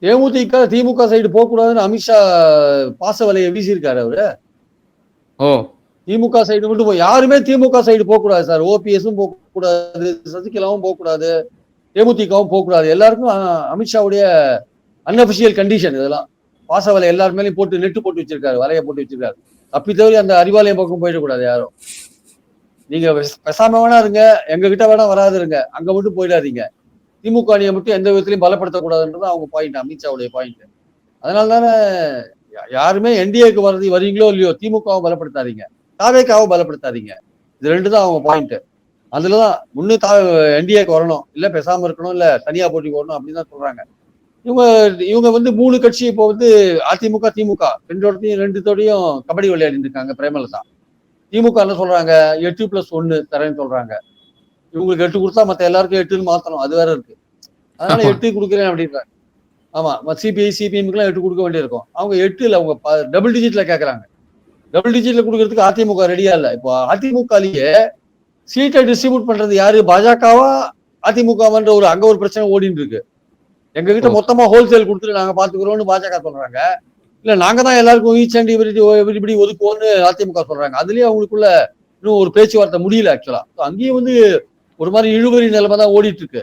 தேமுதிக திமுக side போக கூடாதுன்னு அமித்ஷா பாச வலையை வீசியிருக்காரு அவரு. திமுக சைடு மட்டும் யாருமே திமுக சைடு போக கூடாது சார். ஓபிஎஸும் போக கூடாது, சசிகலாவும் போக கூடாது, தேமுதிகவும் போக கூடாது. எல்லாருக்கும் அமித்ஷாவுடைய அன்அபிஷியல் கண்டிஷன் இதெல்லாம். பாச வலை எல்லாரு மேலேயும் போட்டு நெட்டு போட்டு வச்சிருக்காரு, வலைய போட்டு வச்சிருக்காரு. தப்பி தவிர அந்த அறிவாலயம் பக்கம் போயிடக்கூடாது யாரும். நீங்க பெசாம வேணா இருங்க, எங்க கிட்ட வேணா வராது இருங்க, அங்க மட்டும் போயிடாதீங்க. திமுக அணியை மட்டும் எந்த விதத்திலையும் பலப்படுத்தக்கூடாதுன்றது அவங்க பாயிண்ட், அமித்ஷாவுடைய பாயிண்ட். அதனால தானே யாருமே என்டிஏக்கு வரீங்களோ இல்லையோ திமுகவை பலப்படுத்தாதீங்க, தாவேக்காவை பலப்படுத்தாதீங்க. இது ரெண்டு தான் அவங்க பாயிண்ட். அதுலதான் முன்னு என்டிஏக்கு வரணும், இல்ல பேசாம இருக்கணும், இல்ல தனியா போட்டி போடணும் அப்படின்னு தான் சொல்றாங்க. இவங்க வந்து 3 கட்சி இப்போ வந்து அதிமுக திமுக ரெண்டுத்தோடையும் கபடி விளையாடிட்டு இருக்காங்க. பிரேமலதா திமுக என்ன சொல்றாங்க, 8+1 தரேன்னு சொல்றாங்க. இவங்களுக்கு 8 கொடுத்தா மத்த எல்லாருக்கும் 8ன்னு மாத்தணும், அது வேற இருக்கு. அதனால 8 கொடுக்குறேன் அப்படின்றாங்க. ஆமா, சிபிஐ சிபிஎம்க்கு எல்லாம் 8 கொடுக்க வேண்டியிருக்கும். அவங்க 8 இல்ல, அவங்க டபுள் டிஜிட்ல கேட்கறாங்க. டபுள் டிஜிட்ல கொடுக்கறதுக்கு அதிமுக ரெடியா இல்ல. இப்போ அதிமுகலயே சீட்டை டிஸ்ட்ரிபியூட் பண்றது யாரு, பாஜகவா அதிமுகன்ற அங்க ஒரு பிரச்சனை ஓடிட்டு இருக்கு. எங்க கிட்ட மொத்தமா ஹோல்சேல் கொடுத்துட்டு நாங்க பாத்துக்கிறோம்னு பாஜக சொல்றாங்க. இல்ல நாங்க தான் எல்லாருக்கும் ஈச் அண்ட் எவ்ரிபடி ஒதுக்குவோம்னு அதிமுக சொல்றாங்க. அதுலயே அவங்களுக்குள்ள இன்னும் ஒரு பேச்சுவார்த்தை முடியல ஆக்சுவலா. அங்கேயும் வந்து ஒரு மாதிரி இழுபறி நிலைமை தான் ஓடிட்டு இருக்கு.